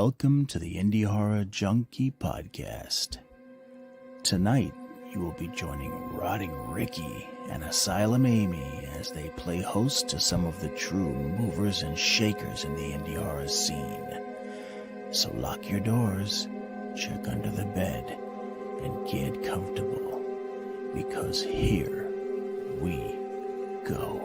Welcome to the Indie Horror Junkie podcast. Tonight, you will be joining Rotting Ricky and Asylum Amy as they play host to some of the true movers and shakers in the indie horror scene. So lock your doors, check under the bed, and get comfortable, because here we go.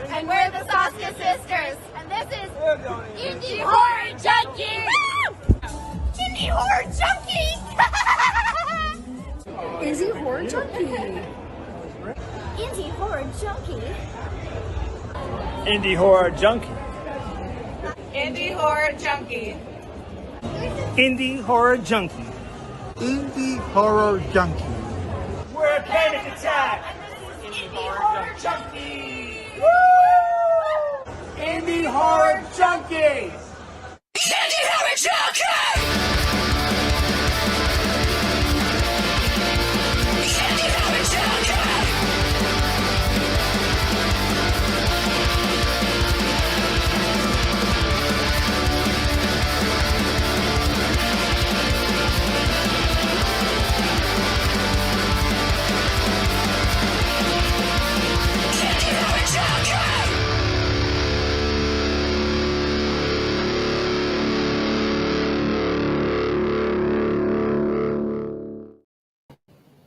And we're the Saska Sisters. And this is Indie Horror Junkie! Indie Horror Junkie! Indie Horror Junkie! Indie Horror Junkie! Indie Horror Junkie! Indie Horror Junkie! Indie Horror Junkie! Indie Horror Junkie! We're a panic attack! Indie Horror Junkie! Indie Horror Junkies! Indie Horror Junkie! Indie Horror Junkie!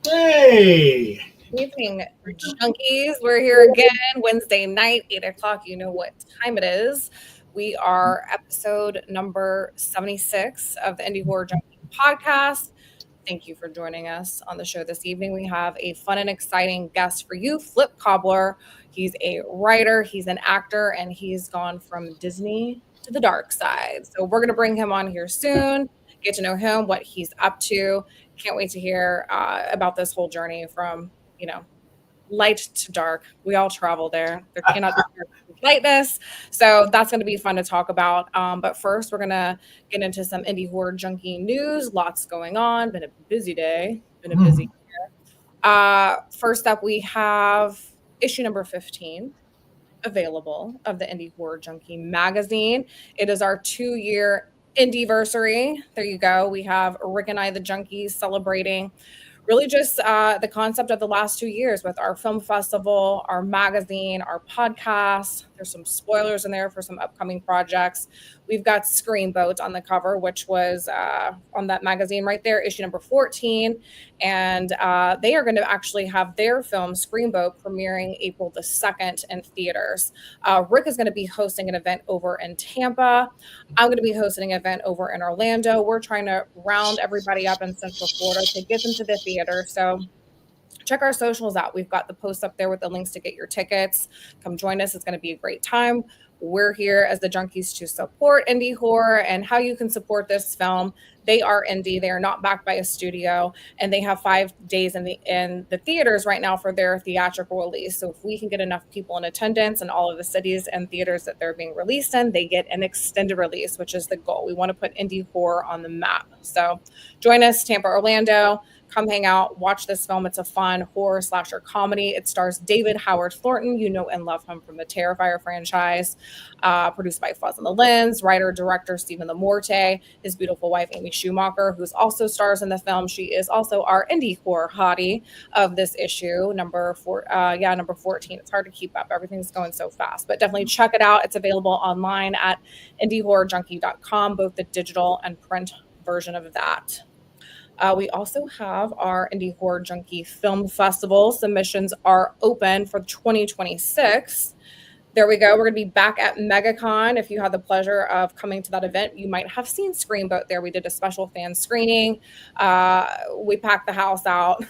Hey! Evening, Junkies. We're here again Wednesday night, 8 o'clock. You know what time it is. We are episode number 76 of the Indie Horror Junkie podcast. Thank you for joining us on the show this evening. We have a fun and exciting guest for you, Flip Kobler. He's a writer, he's an actor, and he's gone from Disney to the dark side. So we're going to bring him on here soon, get to know him, what he's up to. Can't wait to hear about this whole journey from, light to dark. We all travel there. There cannot be lightness. So that's going to be fun to talk about. But first, we're going to get into some Indie Horror Junkie news. Lots going on. Been a busy day. Been a busy year. First up, we have issue number 15 available of the Indie Horror Junkie magazine. It is our 2-year Indieversary. There you go. We have Rick and I, the Junkies, celebrating really just the concept of the last 2 years with our film festival, our magazine, our podcast. There's some spoilers in there for some upcoming projects. We've got Screenboat on the cover, which was on that magazine right there, issue number 14. And they are going to actually have their film, Screenboat, premiering April the 2nd in theaters. Rick is going to be hosting an event over in Tampa. I'm going to be hosting an event over in Orlando. We're trying to round everybody up in Central Florida to get them to the theater. So check our socials out. We've got the posts up there with the links to get your tickets. Come join us. It's going to be a great time. We're here as the Junkies to support indie horror, and how you can support this film. They are indie. They are not backed by a studio, and they have 5 days in the theaters right now for their theatrical release. So if we can get enough people in attendance in all of the cities and theaters that they're being released in, they get an extended release, which is the goal. We want to put indie horror on the map. So join us, Tampa, Orlando. Come hang out, watch this film. It's a fun horror slasher comedy. It stars David Howard Thornton. You know and love him from the Terrifier franchise. Produced by Fuzz on the Lens. Writer, director Stephen Lamorte. His beautiful wife, Amy Schumacher, who also stars in the film. She is also our indie horror hottie of this issue, number 14. It's hard to keep up. Everything's going so fast. But definitely check it out. It's available online at indiehorrorjunkie.com, both the digital and print version of that. We also have our Indie Horror Junkie Film Festival. Submissions are open for 2026. There we go. We're going to be back at MegaCon. If you had the pleasure of coming to that event, you might have seen Screenboat there. We did a special fan screening. We packed the house out.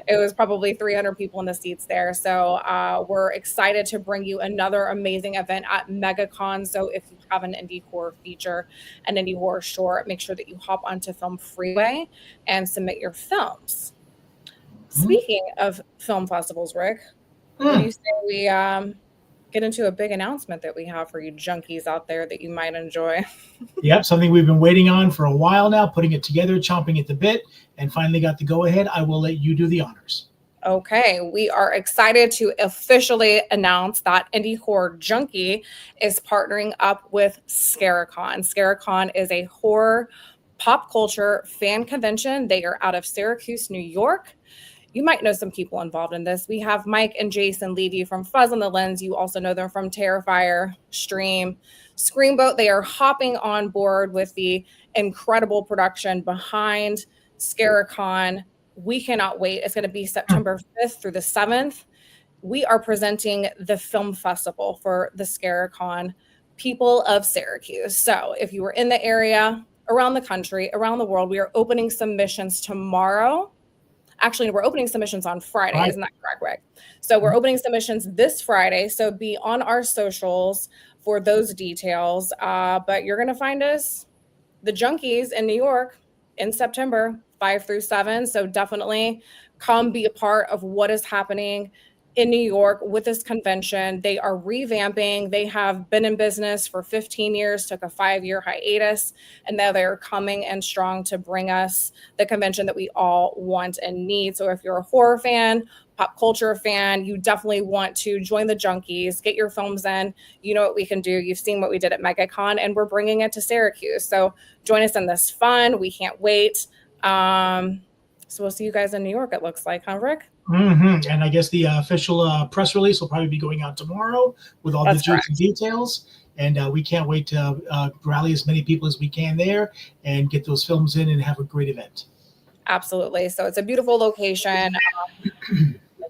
It was probably 300 people in the seats there. So we're excited to bring you another amazing event at MegaCon. So if you have an indie horror feature, an indie horror short, make sure that you hop onto Film Freeway and submit your films. Speaking of film festivals, Rick, what do you say get into a big announcement that we have for you junkies out there that you might enjoy. Yep, something we've been waiting on for a while now, putting it together, chomping at the bit, and finally got the go-ahead. I will let you do the honors. Okay, we are excited to officially announce that Indie Horror Junkie is partnering up with Scaricon. Scaricon is a horror pop culture fan convention. They are out of Syracuse, New York. You might know some people involved in this. We have Mike and Jason Levy from Fuzz on the Lens. You also know them from Terrifier, Stream, Screamboat. They are hopping on board with the incredible production behind Scaricon. We cannot wait. It's going to be September 5th through the 7th. We are presenting the film festival for the Scaricon people of Syracuse. So if you were in the area, around the country, around the world, we are opening submissions tomorrow. Actually, we're opening submissions on Friday. Right. Isn't that correct, Rick? So we're opening submissions this Friday. So be on our socials for those details. But you're going to find us, the Junkies in New York, in September 5 through 7. So definitely come be a part of what is happening in New York with this convention. They are revamping. They have been in business for 15 years, took a 5-year hiatus, and now they're coming in strong to bring us the convention that we all want and need. So if you're a horror fan, pop culture fan, you definitely want to join the Junkies, get your films in. You know what we can do. You've seen what we did at MegaCon, and we're bringing it to Syracuse. So join us in this fun. We can't wait. So we'll see you guys in New York, it looks like, huh, Rick? Mm-hmm. And I guess the official press release will probably be going out tomorrow with all the juicy details. And we can't wait to rally as many people as we can there and get those films in and have a great event. Absolutely. So it's a beautiful location.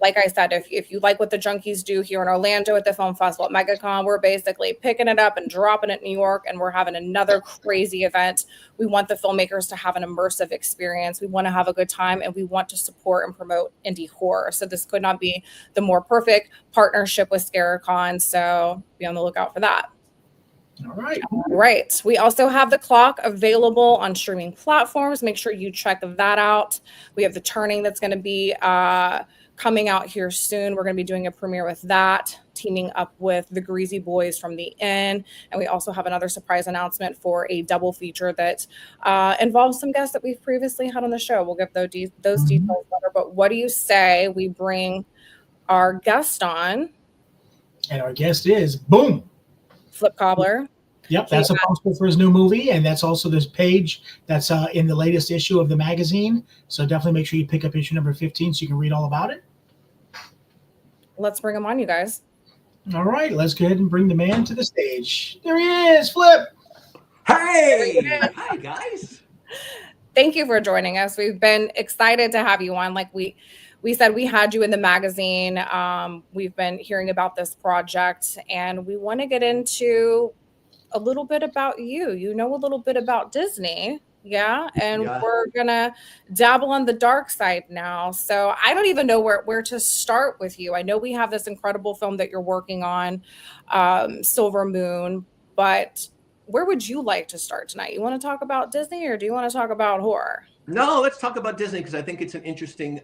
Like I said, if you like what the Junkies do here in Orlando at the Film Festival at MegaCon, we're basically picking it up and dropping it in New York, and we're having another crazy event. We want the filmmakers to have an immersive experience. We want to have a good time, and we want to support and promote indie horror. So this could not be the more perfect partnership with Scaricon. So be on the lookout for that. All right. Right. We also have The Clock available on streaming platforms. Make sure you check that out. We have The Turning that's going to be coming out here soon. We're going to be doing a premiere with that, teaming up with the Greasy Boys from The Inn. And we also have another surprise announcement for a double feature that involves some guests that we've previously had on the show. We'll give those details later. But what do you say we bring our guest on? And our guest is, boom, Flip Kobler. Yep, that's a poster for his new movie, and that's also this page that's in the latest issue of the magazine. So definitely make sure you pick up issue number 15 so you can read all about it. Let's bring him on, you guys. All right, let's go ahead and bring the man to the stage. There he is, Flip. Hey, hi guys. Thank you for joining us. We've been excited to have you on. Like we said, we had you in the magazine. We've been hearing about this project, and we want to get into a little bit about you. You know a little bit about Disney, yeah? And we're going to dabble on the dark side now. So I don't even know where to start with you. I know we have this incredible film that you're working on, Silver Moon, but where would you like to start tonight? You want to talk about Disney, or do you want to talk about horror? No, let's talk about Disney, because I think it's an interesting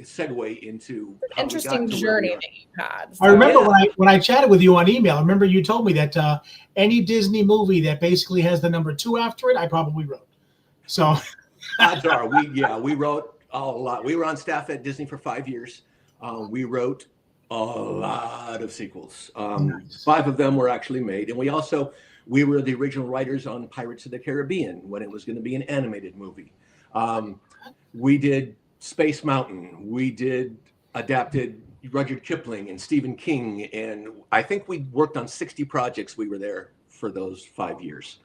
segue into an interesting journey that you had. So, I remember when I chatted with you on email, I remember you told me that any Disney movie that basically has the number 2 after it, I probably wrote. So odds are we wrote a lot. We were on staff at Disney for 5 years. We wrote a lot of sequels. Nice. 5 of them were actually made, and we were the original writers on Pirates of the Caribbean when it was going to be an animated movie. We did Space Mountain. We adapted Rudyard Kipling and Stephen King, and I think we worked on 60 projects. We were there for those 5 years.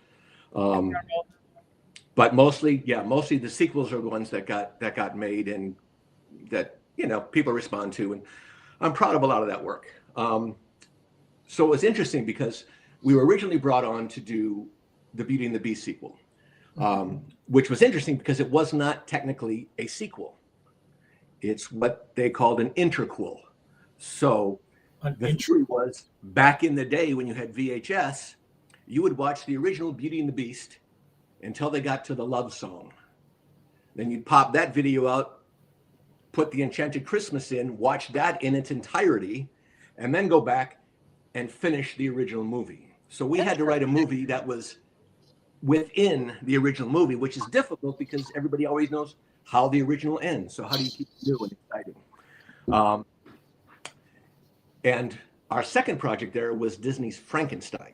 But mostly the sequels are the ones that got made and that people respond to, and I'm proud of a lot of that work. So it was interesting because we were originally brought on to do the Beauty and the Beast sequel, which was interesting because it was not technically a sequel. It's what they called an interquel. So the theory was, back in the day when you had VHS, you would watch the original Beauty and the Beast until they got to the love song. Then you'd pop that video out, put the Enchanted Christmas in, watch that in its entirety, and then go back and finish the original movie. So we had to write a movie that was within the original movie, which is difficult because everybody always knows how the original ends. So how do you keep it new and exciting? And our second project there was Disney's Frankenstein.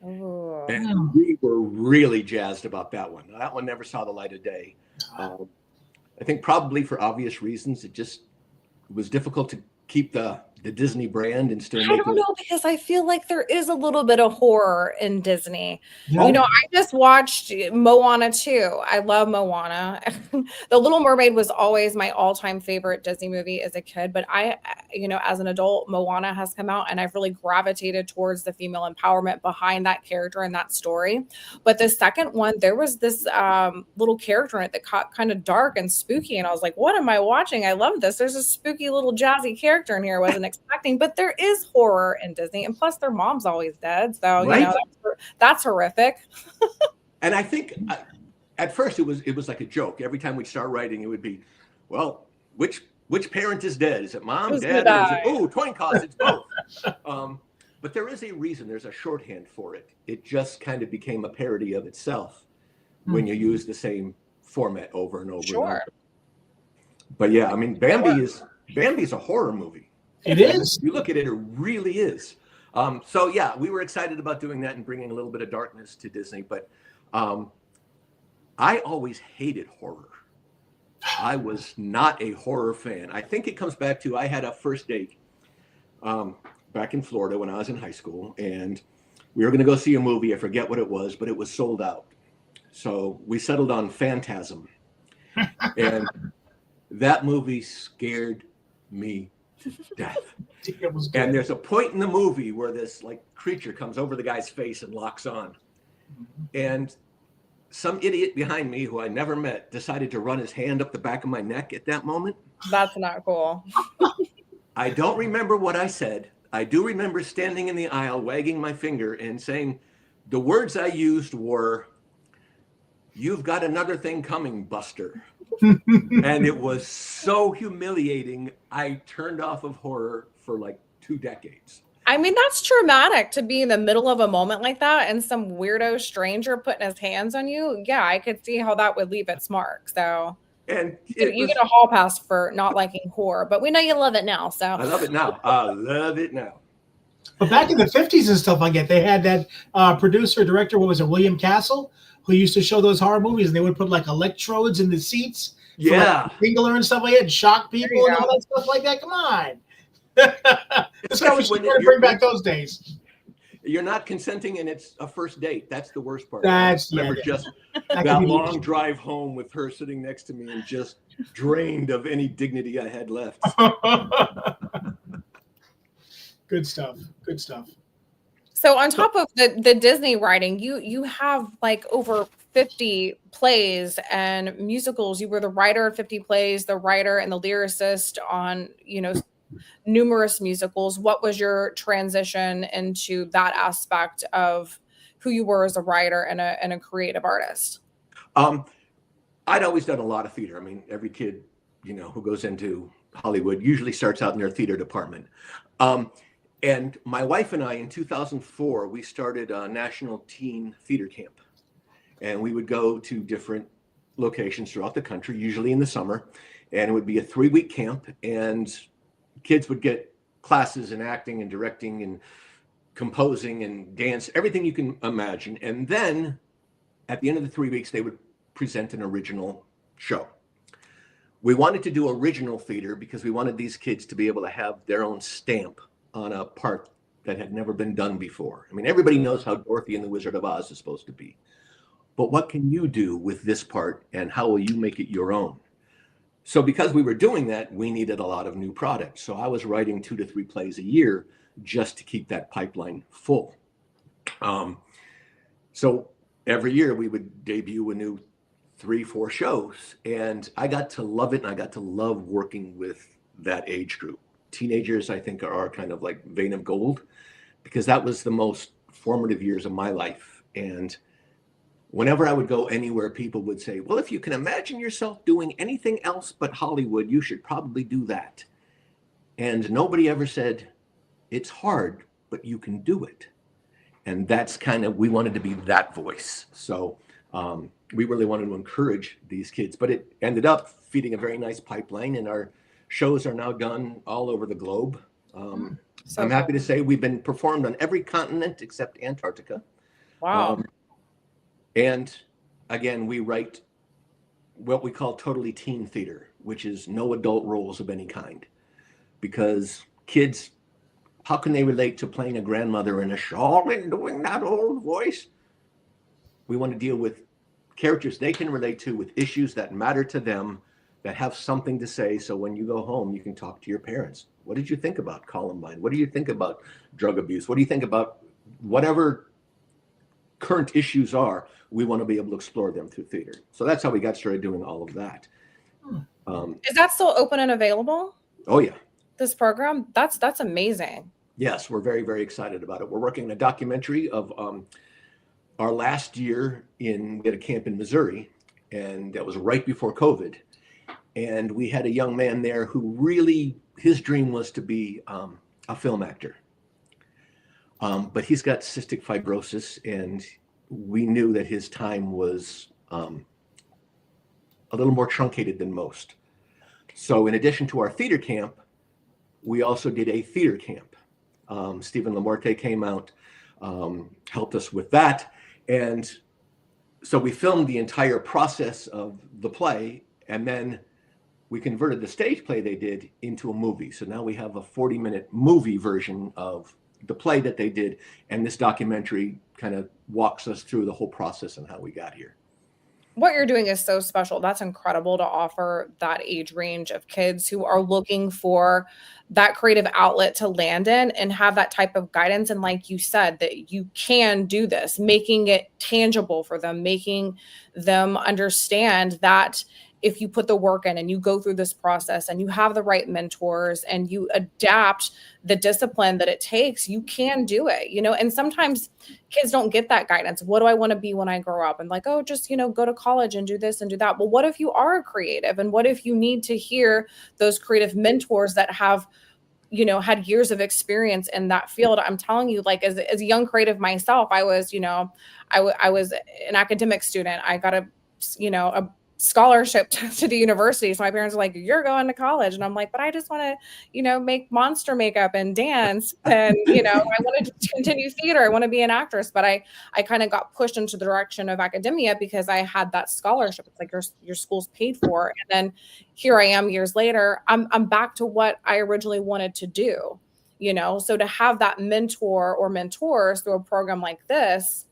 Ooh. And we were really jazzed about that one. That one never saw the light of day. I think probably for obvious reasons, it was difficult to keep the Disney brand and still I make don't it. know, because I feel like there is a little bit of horror in Disney. Yeah. You know, I just watched Moana 2. I love Moana. The Little Mermaid was always my all-time favorite Disney movie as a kid, but as an adult, Moana has come out and I've really gravitated towards the female empowerment behind that character and that story. But the second one, there was this little character in it that got kind of dark and spooky, and I was like, what am I watching? I love this. There's a spooky little jazzy character in here I wasn't expecting, but there is horror in Disney, and plus their mom's always dead, so Right? That's horrific. And I think at first it was like a joke. Every time we'd start writing, it would be, well, which parent is dead? Is it mom, Who's dad, gonna or is it, die? oh, coin toss? It's both. But there is a reason. There's a shorthand for it. It just kind of became a parody of itself when you use the same format over and over. Sure. And over. But yeah, I mean, Bambi's a horror movie. It is. You look at it, it really is. So yeah, we were excited about doing that and bringing a little bit of darkness to Disney. But I always hated horror. I was not a horror fan. I think it comes back to I had a first date back in Florida when I was in high school, and we were going to go see a movie. I forget what it was, but it was sold out. So we settled on Phantasm, and that movie scared me to death. It was good. And there's a point in the movie where this like creature comes over the guy's face and locks on. And some idiot behind me who I never met decided to run his hand up the back of my neck at that moment. That's not cool. I don't remember what I said. I do remember standing in the aisle, wagging my finger and saying, the words I used were, "You've got another thing coming, Buster." And it was so humiliating. I turned off of horror for like 2 decades. I mean, that's traumatic to be in the middle of a moment like that and some weirdo stranger putting his hands on you. Yeah, I could see how that would leave its mark. So, And you get a hall pass for not liking horror, but we know you love it now. So I love it now. I love it now. But back in the 50s and stuff like that, they had that producer, director, what was it, William Castle, who used to show those horror movies, and they would put like electrodes in the seats. Yeah. Finger and stuff like that, and shock people and all that stuff like that. Come on. This guy was trying to bring back those days. You're not consenting, and it's a first date. That's the worst part. That's just that long drive home with her sitting next to me and just drained of any dignity I had left. Good stuff. Good stuff. So on top of the Disney writing, you have like over 50 plays and musicals. You were the writer of 50 plays, the writer and the lyricist on, numerous musicals. What was your transition into that aspect of who you were as a writer and a creative artist? I'd always done a lot of theater. I mean, every kid, who goes into Hollywood usually starts out in their theater department. And my wife and I, in 2004, we started a national teen theater camp. And we would go to different locations throughout the country, usually in the summer. And it would be a 3-week camp. And kids would get classes in acting and directing and composing and dance, everything you can imagine. And then at the end of the 3 weeks, they would present an original show. We wanted to do original theater because we wanted these kids to be able to have their own stamp on a part that had never been done before. I mean, everybody knows how Dorothy and the Wizard of Oz is supposed to be. But what can you do with this part, and how will you make it your own? So because we were doing that, we needed a lot of new products. So I was writing 2 to 3 plays a year just to keep that pipeline full. So every year we would debut a new 3-4 shows, and I got to love it, and I got to love working with that age group. Teenagers, I think, are kind of like vein of gold, because that was the most formative years of my life. And whenever I would go anywhere, people would say, well, if you can imagine yourself doing anything else but Hollywood, you should probably do that. And nobody ever said, it's hard, but you can do it. And that's kind of, we wanted to be that voice. So we really wanted to encourage these kids, but it ended up feeding a very nice pipeline, and our shows are now done all over the globe. I'm happy to say we've been performed on every continent except Antarctica. Wow. And again, we write what we call totally teen theater, which is no adult roles of any kind. Because kids, how can they relate to playing a grandmother in a shawl and doing that old voice? We want to deal with characters they can relate to, with issues that matter to them, that have something to say. So when you go home, you can talk to your parents. What did you think about Columbine? What do you think about drug abuse? What do you think about whatever current issues are? We want to be able to explore them through theater. So that's how we got started doing all of that. Is that still open and available? Oh yeah. This program? That's amazing. Yes, we're very, very excited about it. We're working on a documentary of our last year we had a camp in Missouri, and that was right before COVID. And we had a young man there who really, his dream was to be a film actor. But he's got cystic fibrosis, and we knew that his time was a little more truncated than most. So in addition to our theater camp, we also did a theater camp. Stephen Lamorte came out, helped us with that. And so we filmed the entire process of the play, and then we converted the stage play they did into a movie. So now we have a 40-minute movie version of the play that they did. And this documentary kind of walks us through the whole process and how we got here. What you're doing is so special. That's incredible to offer that age range of kids who are looking for that creative outlet to land in and have that type of guidance. And like you said, that you can do this, making it tangible for them, making them understand that if you put the work in and you go through this process and you have the right mentors and you adapt the discipline that it takes, you can do it, and sometimes kids don't get that guidance. What do I want to be when I grow up? And like, oh, just, go to college and do this and do that. Well, what if you are a creative? And what if you need to hear those creative mentors that have, had years of experience in that field? I'm telling you, like, as a young creative myself, I was, I was an academic student. I got a scholarship to the university. So my parents were like, you're going to college. And I'm like, but I just want to, make monster makeup and dance. And, I wanted to continue theater. I want to be an actress. But I kind of got pushed into the direction of academia because I had that scholarship. It's like your school's paid for. And then here I am years later, I'm back to what I originally wanted to do, so to have that mentor or mentors through a program like this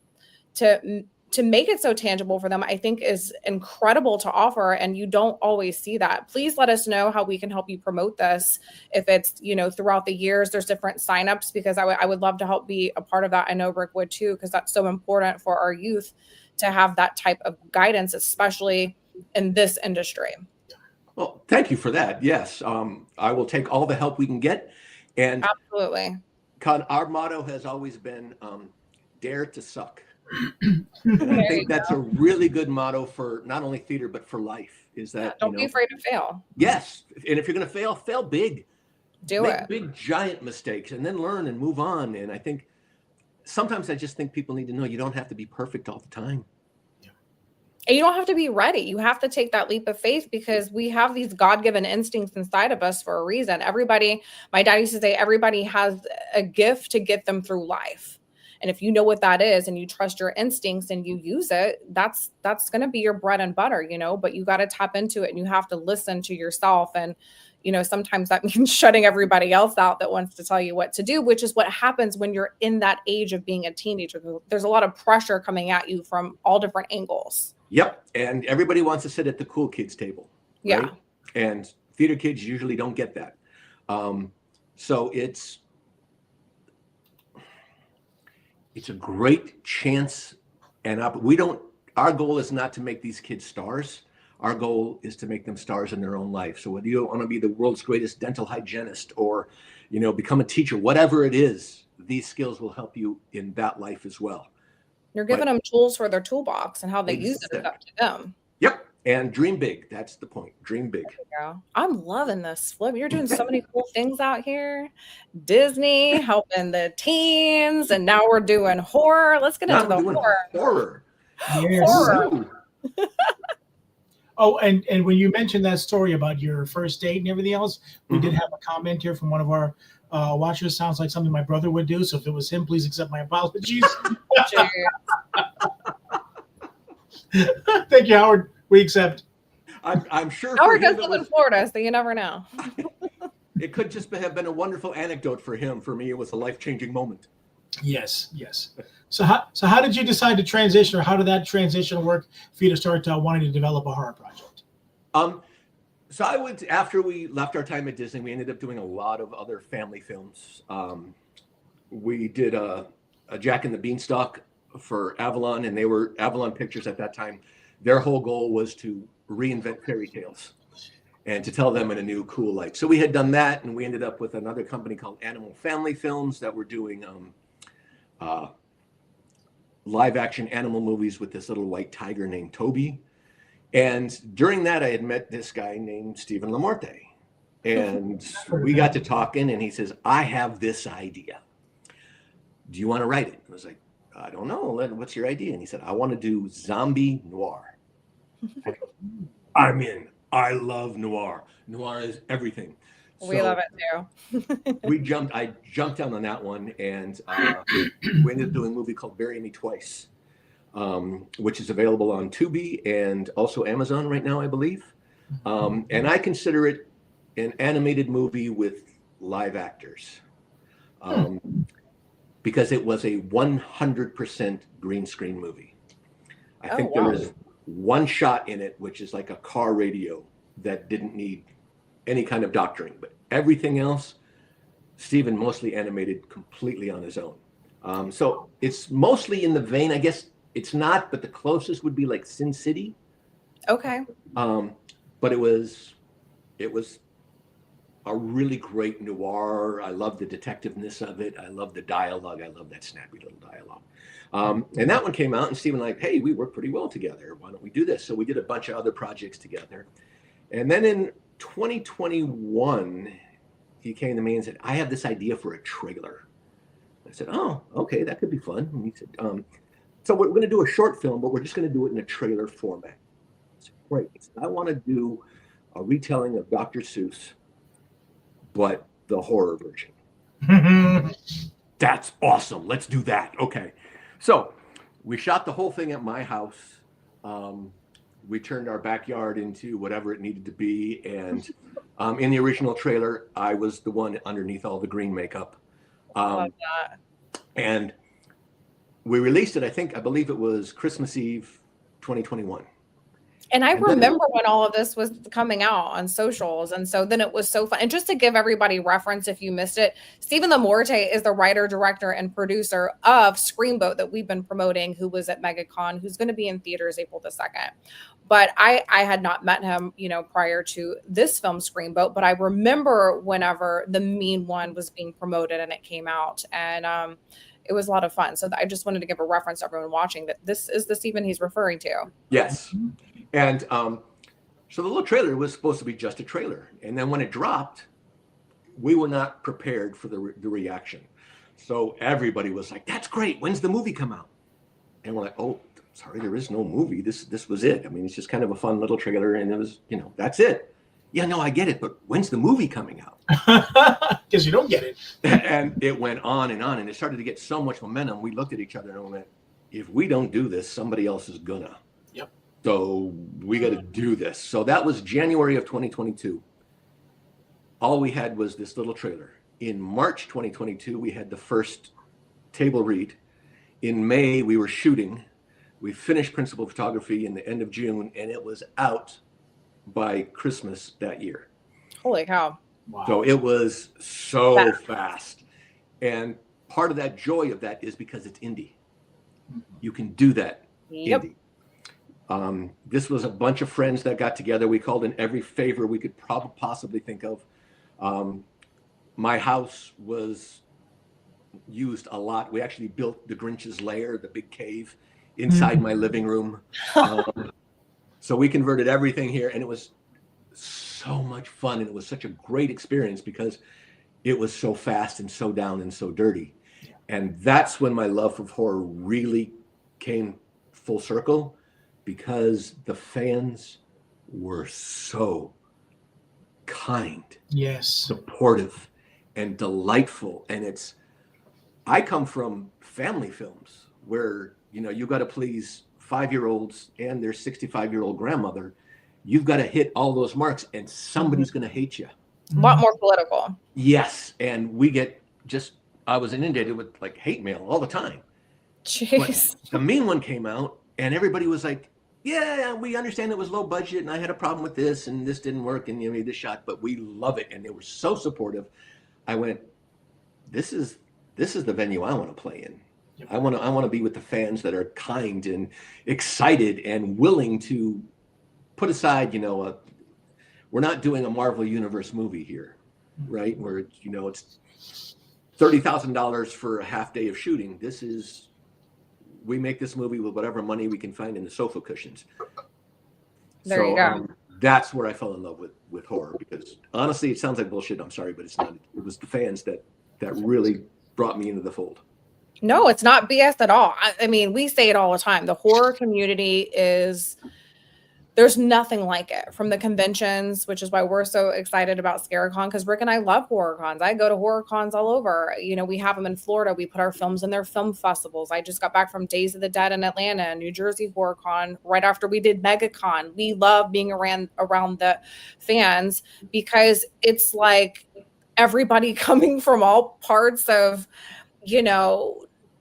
to make it so tangible for them, I think is incredible to offer. And you don't always see that. Please let us know how we can help you promote this. If it's, throughout the years, there's different signups, because I would love to help be a part of that. I know Rick would too, because that's so important for our youth to have that type of guidance, especially in this industry. Well, thank you for that. Yes. I will take all the help we can get. And absolutely. Our motto has always been, dare to suck. And I think that's a really good motto for not only theater, but for life, is that don't be afraid to fail. Yes. And if you're going to fail big. Make it. Big, giant mistakes, and then learn and move on. And I think sometimes I just think people need to know you don't have to be perfect all the time. And you don't have to be ready. You have to take that leap of faith, because we have these God-given instincts inside of us for a reason. My dad used to say, everybody has a gift to get them through life. And if you know what that is and you trust your instincts and you use it, that's going to be your bread and butter, but you got to tap into it, and you have to listen to yourself. And, sometimes that means shutting everybody else out that wants to tell you what to do, which is what happens when you're in that age of being a teenager. There's a lot of pressure coming at you from all different angles. Yep. And everybody wants to sit at the cool kids table. Right? Yeah. And theater kids usually don't get that. So it's a great chance. And our goal is not to make these kids stars. Our goal is to make them stars in their own life. So whether you want to be the world's greatest dental hygienist or, become a teacher, whatever it is, these skills will help you in that life as well. You're giving them tools for their toolbox, and how they use it is up to them. Yep. And dream big. That's the point. Dream big. Yeah. I'm loving this, Flip. You're doing so many cool things out here. Disney helping the teens, and now we're doing horror. Let's get into the horror. Horror. Yes. Horror. Oh, and when you mentioned that story about your first date and everything else, we did have a comment here from one of our watchers. Sounds like something my brother would do. So if it was him, please accept my apologies. Thank you, Howard. We accept. I'm sure Howard does live in Florida, so you never know. It could just have been a wonderful anecdote for him. For me, it was a life-changing moment. Yes. So how did you decide to transition, or how did that transition work for you to start wanting to develop a horror project? So after we left our time at Disney, we ended up doing a lot of other family films. We did a Jack and the Beanstalk for Avalon, and they were Avalon Pictures at that time. Their whole goal was to reinvent fairy tales and to tell them in a new, cool light. So we had done that, and we ended up with another company called Animal Family Films that were doing live action animal movies with this little white tiger named Toby. And during that, I had met this guy named Stephen Lamorte. And we got to talking, and he says, I have this idea. Do you want to write it? I was like, I don't know. What's your idea? And he said, I want to do zombie noir. I'm in. I love noir. Noir is everything. We love it too. I jumped down on that one, and we ended up doing a movie called Bury Me Twice, which is available on Tubi and also Amazon right now, I believe. And I consider it an animated movie with live actors, because it was a 100% green screen movie. I think there was one shot in it, which is like a car radio that didn't need any kind of doctoring, but everything else, Stephen mostly animated completely on his own. So it's mostly in the vein, I guess it's not, but the closest would be like Sin City. Okay. But it was a really great noir. I love the detectiveness of it. I love the dialogue. I love that snappy little dialogue. And that one came out, and Stephen like, hey, we work pretty well together. Why don't we do this? So we did a bunch of other projects together. And then in 2021, he came to me and said, I have this idea for a trailer. I said, oh, okay, that could be fun. And he said, so we're going to do a short film, but we're just going to do it in a trailer format. I said, great. I want to do a retelling of Dr. Seuss, but the horror version. That's awesome. Let's do that. Okay. So we shot the whole thing at my house. We turned our backyard into whatever it needed to be. And in the original trailer, I was the one underneath all the green makeup. Love that. And we released it, I believe it was Christmas Eve, 2021. And I remember when all of this was coming out on socials. And so then it was so fun. And just to give everybody reference, if you missed it, Stephen Lamorte is the writer, director, and producer of Screamboat that we've been promoting, who was at MegaCon, who's going to be in theaters April the 2nd. But I had not met him, prior to this film, Screamboat. But I remember whenever The Mean One was being promoted and it came out. And it was a lot of fun. So I just wanted to give a reference to everyone watching that this is the Stephen he's referring to. Yes. And so the little trailer was supposed to be just a trailer. And then when it dropped, we were not prepared for the reaction. So everybody was like, that's great. When's the movie come out? And we're like, oh, sorry, there is no movie. This was it. I mean, it's just kind of a fun little trailer. And it was, that's it. Yeah, no, I get it. But when's the movie coming out? Because you don't get it. And it went on. And it started to get so much momentum. We looked at each other and went, if we don't do this, somebody else is gonna. Yep. So we got to do this. So that was January of 2022. All we had was this little trailer. In March 2022, we had the first table read. In May, we were shooting. We finished principal photography in the end of June, and it was out by Christmas that year. Holy cow. Wow. So it was so fast. And part of that joy of that is because it's indie. You can do that. Yep. Indie. This was a bunch of friends that got together. We called in every favor we could possibly think of. My house was used a lot. We actually built the Grinch's lair, the big cave, inside my living room. So we converted everything here, and it was so much fun, and it was such a great experience because it was so fast and so down and so dirty. And that's when my love for horror really came full circle, because the fans were so kind, Yes. supportive, and delightful. And I come from family films where, you got to please 5-year-olds and their 65-year-old grandmother. You've got to hit all those marks, and somebody's going to hate you. A lot more political. Yes. And I was inundated with like hate mail all the time. Jeez. But the Mean One came out, and everybody was like, yeah, we understand it was low budget, and I had a problem with this, and this didn't work, and you made this shot, but we love it. And they were so supportive. I went, this is the venue I want to play in. Yep. I want to be with the fans that are kind and excited and willing to put aside, we're not doing a Marvel Universe movie here, right? Where it's $30,000 for a half day of shooting. We make this movie with whatever money we can find in the sofa cushions. There you go. That's where I fell in love with horror, because honestly, it sounds like bullshit. I'm sorry, but it's not. It was the fans that really brought me into the fold. No, it's not BS at all. I mean, we say it all the time. The horror community there's nothing like it, from the conventions, which is why we're so excited about ScareCon, because Rick and I love horror cons. I go to horror cons all over. We have them in Florida. We put our films in their film festivals. I just got back from Days of the Dead in Atlanta, New Jersey Horror Con, right after we did MegaCon. We love being around the fans, because it's like everybody coming from all parts of,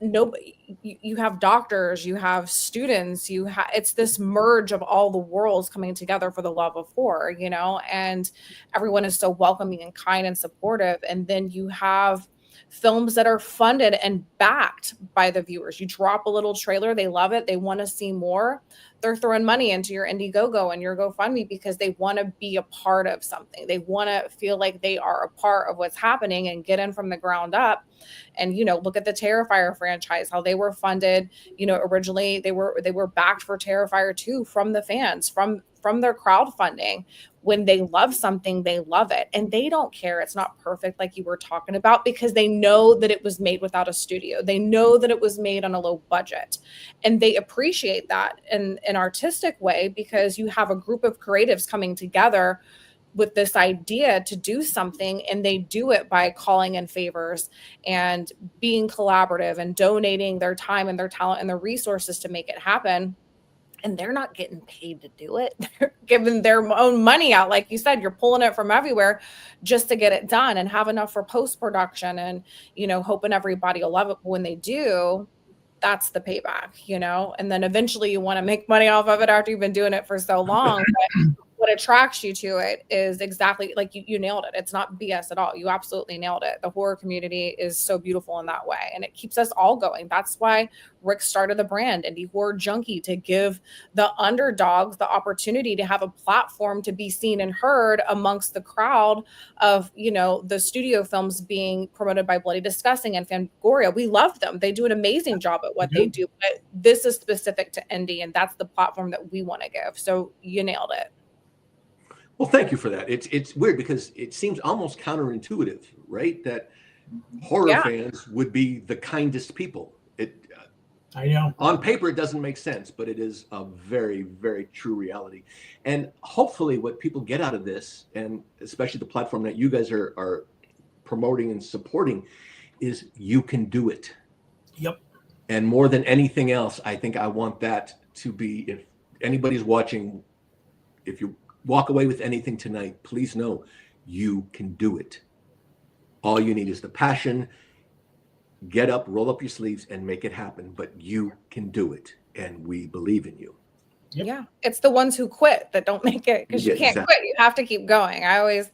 nobody. You have doctors, you have students, it's this merge of all the worlds coming together for the love of horror, and everyone is so welcoming and kind and supportive. And then you have films that are funded and backed by the viewers. You drop a little trailer, they love it, they want to see more. They're throwing money into your Indiegogo and your GoFundMe because they want to be a part of something. They want to feel like they are a part of what's happening and get in from the ground up. And, look at the Terrifier franchise, how they were funded. Originally they were backed for Terrifier 2 from the fans, from their crowdfunding. When they love something, they love it. And they don't care. It's not perfect, like you were talking about, because they know that it was made without a studio. They know that it was made on a low budget. And they appreciate that in an artistic way, because you have a group of creatives coming together with this idea to do something, and they do it by calling in favors and being collaborative and donating their time and their talent and their resources to make it happen. And they're not getting paid to do it. They're giving their own money out. Like you said, you're pulling it from everywhere just to get it done and have enough for post-production and, hoping everybody will love it. But when they do, that's the payback, and then eventually you want to make money off of it after you've been doing it for so long. But what attracts you to it is exactly like you nailed it. It's not BS at all. You absolutely nailed it. The horror community is so beautiful in that way, and it keeps us all going. That's why Rick started the brand Indie Horror Junkie, to give the underdogs the opportunity to have a platform to be seen and heard amongst the crowd of, the studio films being promoted by Bloody Disgusting and Fangoria. We love them. They do an amazing job at what they do, but this is specific to indie, and that's the platform that we want to give. So you nailed it. Well, thank you for that. It's weird because it seems almost counterintuitive, right? That horror fans would be the kindest people. I know. On paper, it doesn't make sense, but it is a very, very true reality. And hopefully what people get out of this, and especially the platform that you guys are promoting and supporting, is you can do it. Yep. And more than anything else, I think I want that to be, if anybody's watching, if you walk away with anything tonight, please know you can do it. All you need is the passion. Get up, roll up your sleeves, and make it happen. But you can do it, and we believe in you. Yep. Yeah, it's the ones who quit that don't make it, because you can't quit. You have to keep going. I always,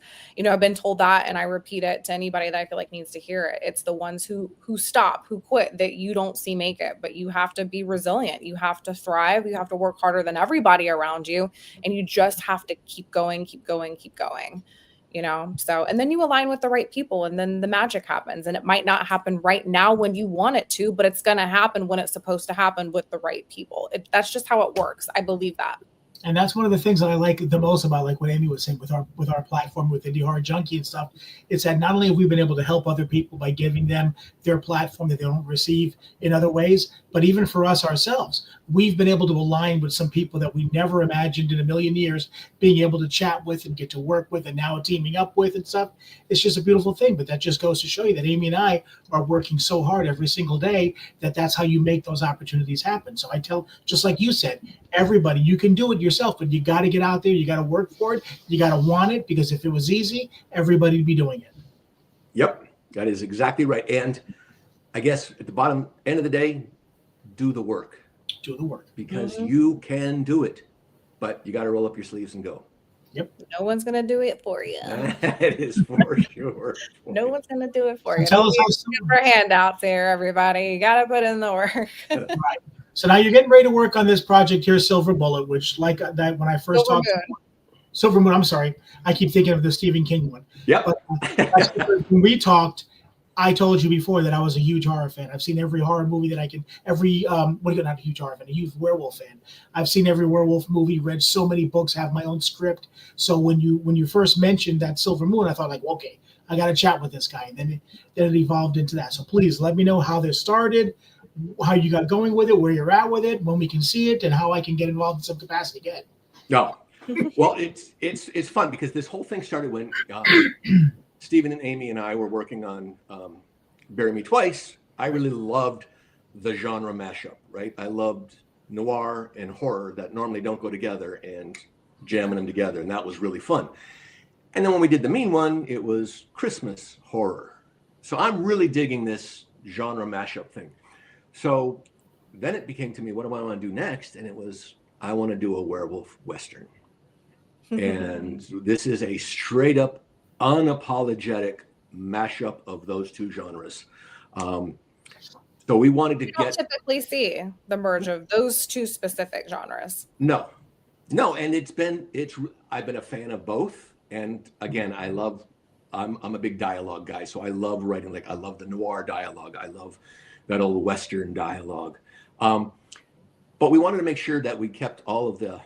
I've been told that, and I repeat it to anybody that I feel like needs to hear it. It's the ones who stop, who quit, that you don't see make it. But you have to be resilient. You have to thrive. You have to work harder than everybody around you, and you just have to keep going, keep going, keep going. So, and then you align with the right people, and then the magic happens. And it might not happen right now when you want it to, but it's going to happen when it's supposed to happen with the right people. That's just how it works. I believe that. And that's one of the things that I like the most about, like what Amy was saying with our platform with Indie Horror Junkie and stuff. It's that not only have we been able to help other people by giving them their platform that they don't receive in other ways, but even for us ourselves, we've been able to align with some people that we never imagined in a million years being able to chat with and get to work with and now teaming up with and stuff. It's just a beautiful thing. But that just goes to show you that Amy and I are working so hard every single day that that's how you make those opportunities happen. So I tell, just like you said, everybody, you can do it yourself, but you got to get out there. You got to work for it. You got to want it, because if it was easy, everybody would be doing it. Yep, that is exactly right. And I guess at the bottom end of the day, do the work. Do the work. Because you can do it, but you got to roll up your sleeves and go. Yep. No one's going to do it for you. It is for sure. No one's going to do it for you. Tell us for handouts here, everybody. You got to put in the work. Right. So now you're getting ready to work on this project here, Silver Bullet, which like that when I first talked. Silver Moon. I'm sorry. I keep thinking of the Stephen King one. Yeah. When we talked, I told you before that I was a huge horror fan. I've seen every horror movie that I can, not a huge horror fan, a huge werewolf fan. I've seen every werewolf movie, read so many books, have my own script. So when you first mentioned that Silver Moon, I thought like, okay, I got to chat with this guy. And then it evolved into that. So please let me know how this started, how you got going with it, where you're at with it, when we can see it, and how I can get involved in some capacity again. No. Well, it's fun because this whole thing started when Stephen and Amy and I were working on Bury Me Twice. I really loved the genre mashup, right? I loved noir and horror that normally don't go together, and jamming them together, and that was really fun. And then when we did the Mean One, it was Christmas horror. So I'm really digging this genre mashup thing. So then it became to me, what do I want to do next? And it was, I want to do a werewolf Western. And this is a straight up, unapologetic mashup of those two genres. So we wanted to don't typically see the merge of those two specific genres. No. And I've been a fan of both. And again, I'm a big dialogue guy. So I love writing, like I love the noir dialogue. I love that old Western dialogue. But we wanted to make sure that we kept all of the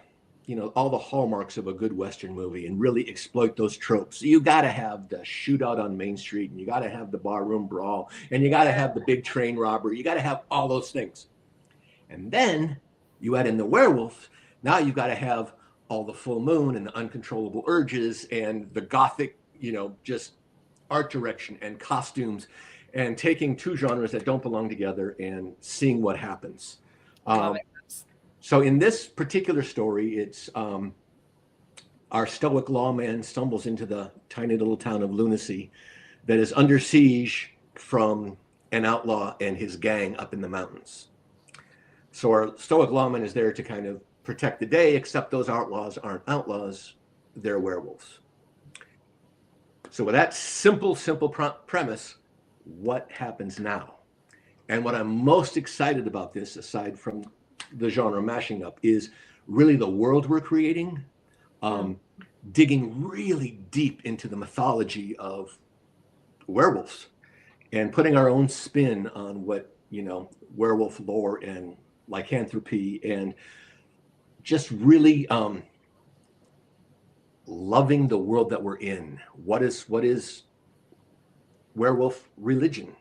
hallmarks of a good Western movie and really exploit those tropes. So you got to have the shootout on Main Street, and you got to have the barroom brawl, and you got to have the big train robbery. You got to have all those things. And then you add in the werewolf. Now you've got to have all the full moon and the uncontrollable urges and the gothic, just art direction and costumes, and taking two genres that don't belong together and seeing what happens. So in this particular story, it's our stoic lawman stumbles into the tiny little town of Lunacy that is under siege from an outlaw and his gang up in the mountains. So our stoic lawman is there to kind of protect the day, except those outlaws aren't outlaws, they're werewolves. So with that simple premise, what happens now? And what I'm most excited about this, aside from the genre mashing up, is really the world we're creating, digging really deep into the mythology of werewolves and putting our own spin on what, werewolf lore and lycanthropy, and just really loving the world that we're in. What is werewolf religion?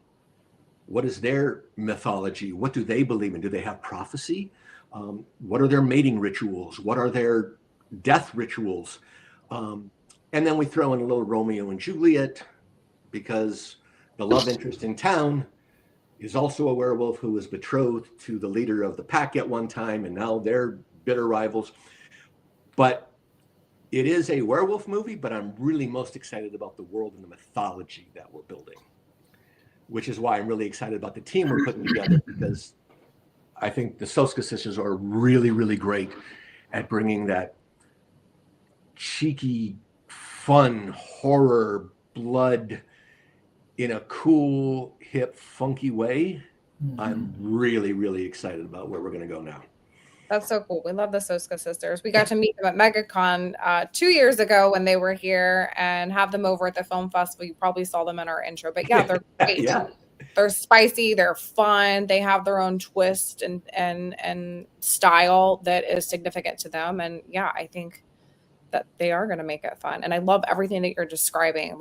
What is their mythology? What do they believe in? Do they have prophecy? What are their mating rituals? What are their death rituals? And then we throw in a little Romeo and Juliet, because the love interest in town is also a werewolf who was betrothed to the leader of the pack at one time, and now they're bitter rivals. But it is a werewolf movie, but I'm really most excited about the world and the mythology that we're building, which is why I'm really excited about the team we're putting together, because I think the Soska sisters are really, really great at bringing that cheeky, fun, horror, blood in a cool, hip, funky way. I'm really, really excited about where we're going to go now. That's so cool. We love the Soska sisters. We got to meet them at MegaCon 2 years ago when they were here, and have them over at the film festival. You probably saw them in our intro, but yeah, they're great. They're spicy, they're fun, they have their own twist and style that is significant to them. And yeah, I think that they are going to make it fun. And I love everything that you're describing.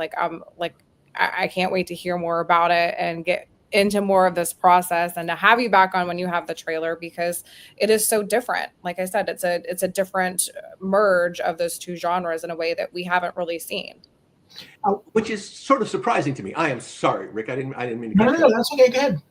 I can't wait to hear more about it and get into more of this process, and to have you back on when you have the trailer, because it is so different. Like I said, it's a different merge of those two genres in a way that we haven't really seen. Which is sort of surprising to me. I am sorry, Rick. I didn't mean to. No, that's okay. Go ahead.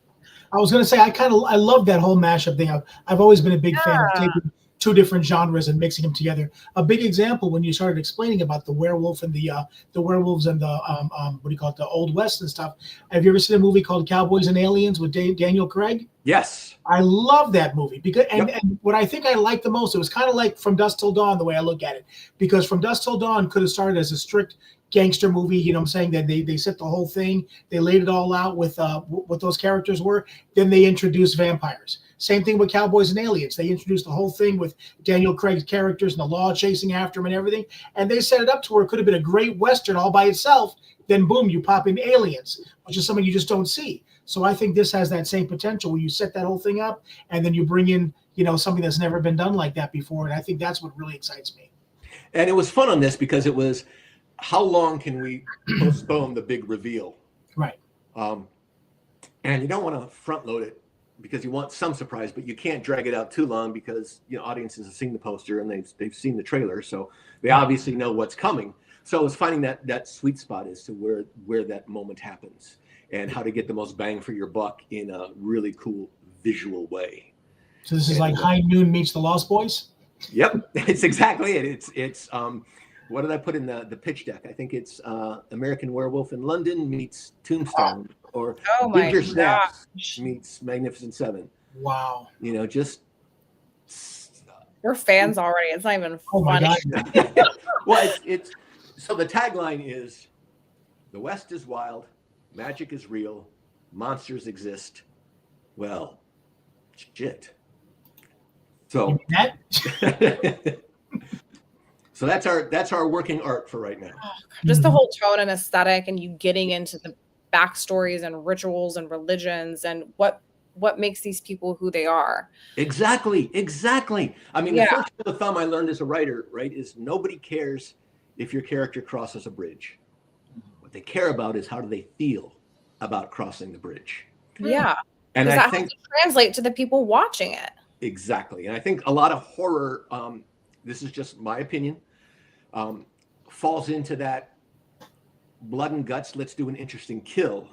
I was going to say I love that whole mashup thing. I've always been a big fan of taking two different genres and mixing them together. A big example when you started explaining about the werewolf and the werewolves and the what do you call it, the Old West and stuff. Have you ever seen a movie called Cowboys and Aliens with Daniel Craig? Yes. I love that movie because and what I think I like the most, it was kind of like From Dusk Till Dawn, the way I look at it, because From Dusk Till Dawn could have started as a strict gangster movie, you know what I'm saying, that they set the whole thing, they laid it all out with what those characters were, then they introduced vampires. Same thing with Cowboys and Aliens. They introduced the whole thing with Daniel Craig's characters and the law chasing after him and everything, and they set it up to where it could have been a great Western all by itself, then boom, you pop in Aliens, which is something you just don't see. So I think this has that same potential where you set that whole thing up and then you bring in, something that's never been done like that before, and I think that's what really excites me. And it was fun on this because it was, how long can we postpone the big reveal? Right. And you don't want to front load it because you want some surprise, but you can't drag it out too long because audiences have seen the poster and they've seen the trailer, so they obviously know what's coming. So it's finding that sweet spot as to where that moment happens and how to get the most bang for your buck in a really cool visual way. So this is like High Noon meets the Lost Boys? Yep, it's exactly it. It's what did I put in the pitch deck? I think it's American Werewolf in London meets Tombstone, or Ginger Snaps meets Magnificent Seven. Wow. We're fans already. It's not even funny. Well, it's so the tagline is, the West is wild, magic is real, monsters exist. Well, shit. So so that's our working art for right now. Just the whole tone and aesthetic, and you getting into the backstories and rituals and religions and what makes these people who they are. Exactly. I mean, the first rule of thumb I learned as a writer, right, is nobody cares if your character crosses a bridge. What they care about is how do they feel about crossing the bridge. Yeah. And I think has to translate to the people watching it. Exactly. And I think a lot of horror, this is just my opinion, falls into that blood and guts, let's do an interesting kill,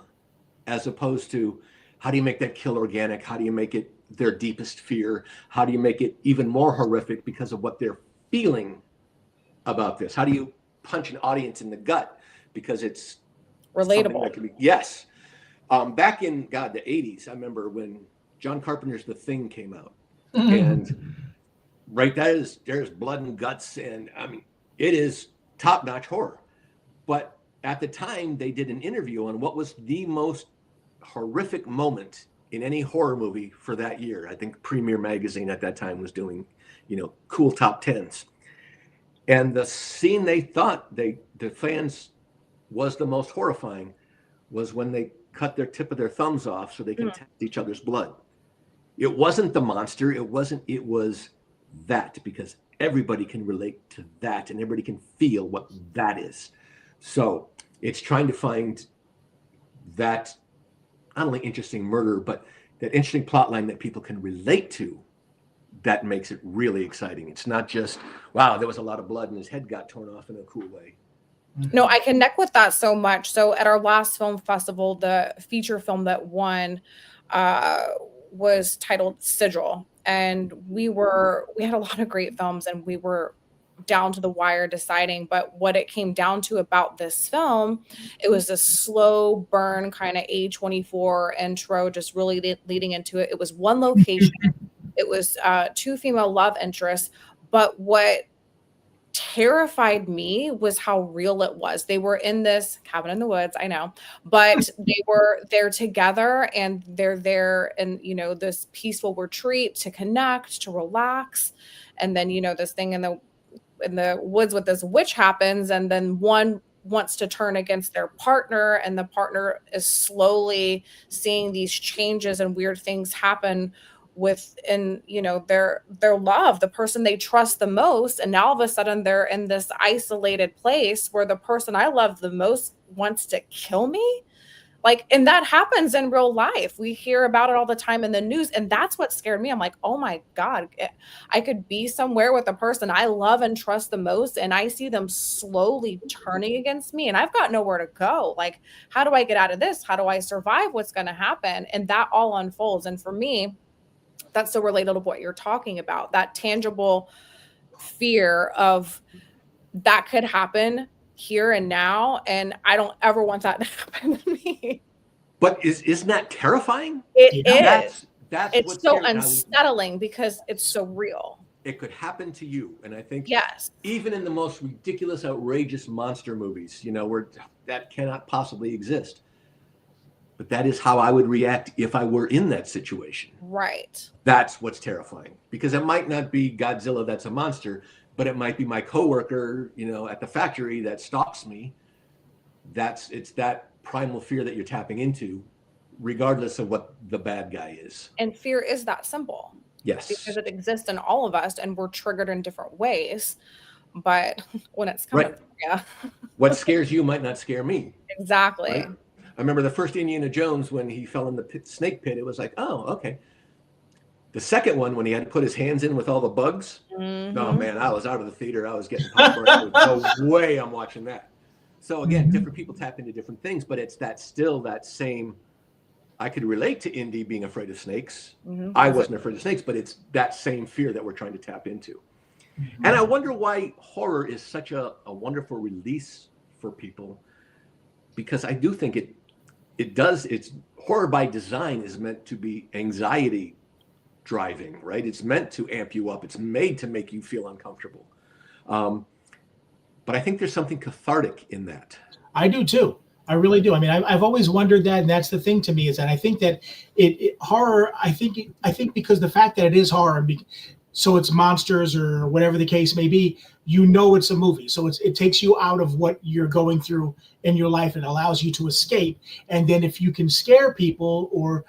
as opposed to how do you make that kill organic? How do you make it their deepest fear? How do you make it even more horrific because of what they're feeling about this? How do you punch an audience in the gut because it's relatable? That can be, yes. Back in, the 80s, I remember when John Carpenter's The Thing came out. And there's blood and guts, and I mean, it is top-notch horror. But at the time, they did an interview on what was the most horrific moment in any horror movie for that year. I think Premiere Magazine at that time was doing, cool top 10s. And the scene they thought the fans was the most horrifying was when they cut their tip of their thumbs off so they can taste each other's blood. It wasn't the monster. It was that, because everybody can relate to that and everybody can feel what that is. So it's trying to find that not only interesting murder, but that interesting plot line that people can relate to. That makes it really exciting. It's not just, wow, there was a lot of blood and his head got torn off in a cool way. No, I connect with that so much. So at our last film festival, the feature film that won was titled Sigil. And we had a lot of great films and we were down to the wire deciding, but what it came down to about this film, it was a slow burn kind of A24 intro, just really leading into it. It was one location. It was two female love interests, but what terrified me was how real it was. They were in this cabin in the woods, I know, but they're together and they're there in, this peaceful retreat to connect, to relax. And then, this thing in the woods with this witch happens. And then one wants to turn against their partner, and the partner is slowly seeing these changes and weird things happen within, you know, their love, the person they trust the most, and now all of a sudden they're in this isolated place where the person I love the most wants to kill me. Like, and that happens in real life. We hear about it all the time in the news. And that's what scared me. I'm like, oh my God, I could be somewhere with a person I love and trust the most, and I see them slowly turning against me, and I've got nowhere to go. Like, how do I get out of this? How do I survive? What's going to happen? And that all unfolds. And for me, that's so related to what you're talking about, that tangible fear of that could happen here and now, and I don't ever want that to happen to me. But isn't that terrifying? It is. That's it's what's so scary. unsettling because it's so real. It could happen to you, and I think yes, even in the most ridiculous, outrageous monster movies, you know, where that cannot possibly exist. But that is how I would react if I were in that situation. Right. That's what's terrifying, because it might not be Godzilla that's a monster, but it might be my coworker, you know, at the factory that stalks me. It's that primal fear that you're tapping into, regardless of what the bad guy is. And fear is that simple. Yes. Because it exists in all of us, and we're triggered in different ways. But when it's coming, right. Yeah. What scares you might not scare me. Exactly. Right? I remember the first Indiana Jones, when he fell in the snake pit, it was like, oh, okay. The second one, when he had to put his hands in with all the bugs, mm-hmm. Oh man, I was out of the theater. I was getting popcorn. No way I'm watching that. So again, different people tap into different things, but it's that same, I could relate to Indy being afraid of snakes. Mm-hmm. I wasn't afraid of snakes, but it's that same fear that we're trying to tap into. Mm-hmm. And I wonder why horror is such a wonderful release for people, because I do think it's horror by design is meant to be anxiety driving, right? It's meant to amp you up. It's made to make you feel uncomfortable. But I think there's something cathartic in that. I do too. I really do. I mean, I've always wondered that, and that's the thing to me, is that I think that horror. I think because the fact that it is horror, so it's monsters or whatever the case may be, you know it's a movie. So it takes you out of what you're going through in your life and allows you to escape. And then if you can scare people or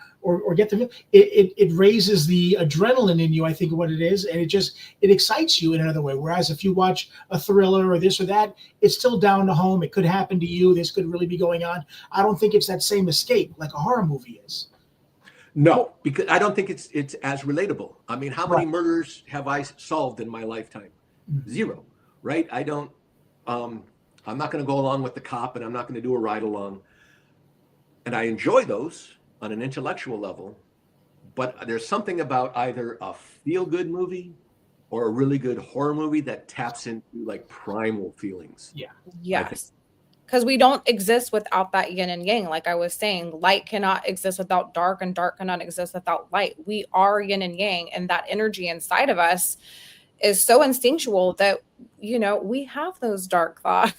get them, it raises the adrenaline in you, I think, what it is. And it excites you in another way. Whereas if you watch a thriller or this or that, it's still down to home. It could happen to you. This could really be going on. I don't think it's that same escape like a horror movie is. No, because I don't think it's as relatable. I mean, how many murders have I solved in my lifetime? Mm-hmm. 0, right? I don't, I'm not going to go along with the cop, and I'm not going to do a ride along. And I enjoy those on an intellectual level, but there's something about either a feel-good movie or a really good horror movie that taps into like primal feelings. Yeah. Yes. Because we don't exist without that yin and yang. Like I was saying, light cannot exist without dark, and dark cannot exist without light. We are yin and yang, and that energy inside of us is so instinctual that, you know, we have those dark thoughts.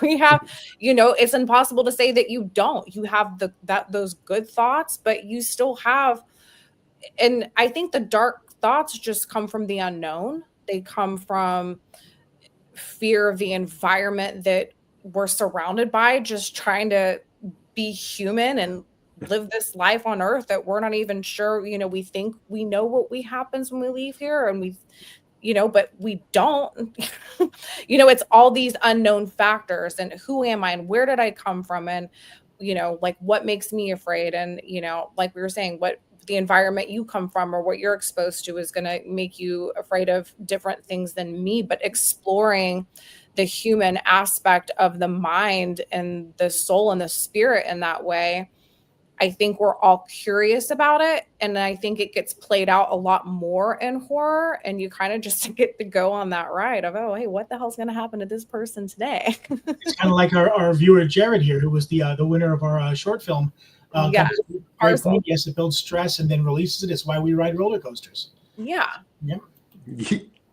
We have, you know, it's impossible to say that you don't. You have those good thoughts, but you still have, and I think the dark thoughts just come from the unknown. They come from fear of the environment that we're surrounded by, just trying to be human and live this life on earth that we're not even sure, you know, we think we know what happens when we leave here, and we, you know, but we don't. You know, it's all these unknown factors, and who am I, and where did I come from, and, you know, like what makes me afraid, and, you know, like we were saying, what the environment you come from or what you're exposed to is going to make you afraid of different things than me. But exploring the human aspect of the mind and the soul and the spirit in that way, I think we're all curious about it. And I think it gets played out a lot more in horror, and you kind of just get to go on that ride of, oh, hey, what the hell's going to happen to this person today? It's kind of like our viewer, Jared here, who was the winner of our short film. Yes, it builds stress and then releases it. It's why we ride roller coasters. Yeah.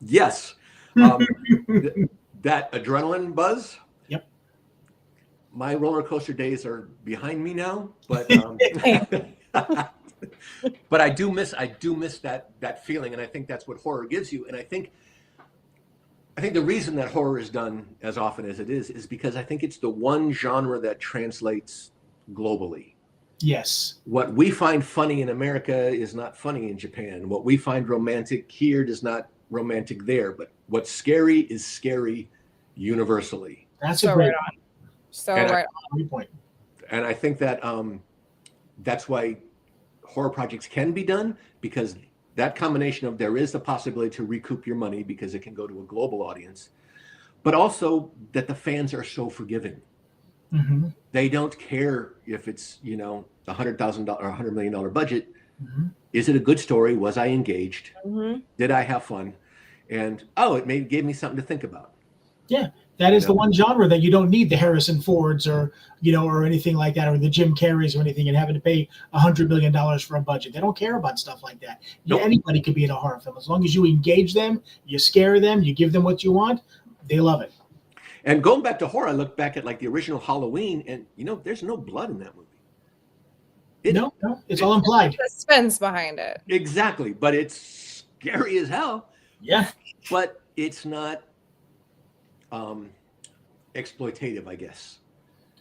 Yes. That adrenaline buzz. Yep. My roller coaster days are behind me now, but but I do miss that feeling, and I think that's what horror gives you. And I think I think the reason that horror is done as often as it is because I think it's the one genre that translates globally. Yes. What we find funny in America is not funny in Japan. What we find romantic here is not romantic there. But what's scary is scary universally. That's So a great right on. So And right on. great point. And I think that that's why horror projects can be done, because that combination of there is the possibility to recoup your money because it can go to a global audience, but also that the fans are so forgiving. Mm-hmm. They don't care if it's, you know, $100,000 or $100 million budget. Mm-hmm. Is it a good story? Was I engaged? Mm-hmm. Did I have fun? And it gave me something to think about. Yeah, that is the one genre that you don't need the Harrison Fords or or anything like that, or the Jim Carreys or anything, and having to pay $100 million for a budget. They don't care about stuff like that. Nope. Anybody could be in a horror film as long as you engage them, you scare them, you give them what you want. They love it. And going back to horror, I look back at like the original Halloween, and there's no blood in that movie. No, it's all implied. The suspense behind it. Exactly, but it's scary as hell. Yeah, but it's not exploitative, I guess.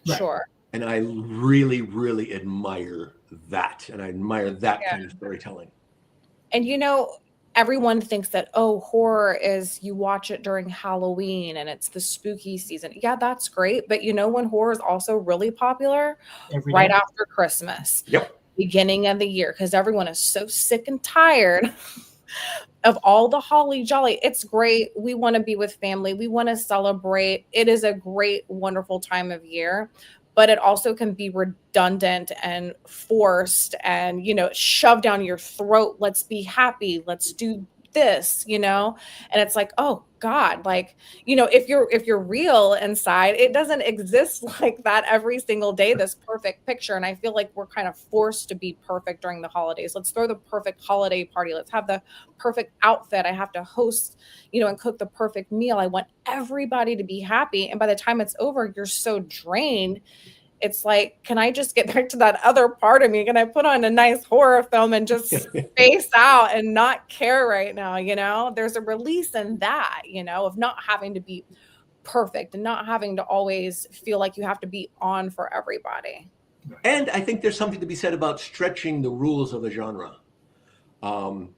Right. Sure. And I really, really admire that, and I admire that kind of storytelling. And everyone thinks that, horror is you watch it during Halloween and it's the spooky season. Yeah, that's great. But when horror is also really popular? Right after Christmas. Yep. Beginning of the year, because everyone is so sick and tired of all the holly jolly. It's great. We want to be with family. We want to celebrate. It is a great, wonderful time of year. But it also can be redundant and forced and, shoved down your throat. Let's be happy. Let's do this, and it's like, oh God, like, if you're real inside, it doesn't exist like that every single day, this perfect picture. And I feel like we're kind of forced to be perfect during the holidays. Let's throw the perfect holiday party. Let's have the perfect outfit. I have to host, and cook the perfect meal. I want everybody to be happy. And by the time it's over, you're so drained. It's like, can I just get back to that other part of me? Can I put on a nice horror film and just space out and not care right now? There's a release in that, of not having to be perfect and not having to always feel like you have to be on for everybody. And I think there's something to be said about stretching the rules of a genre. I'm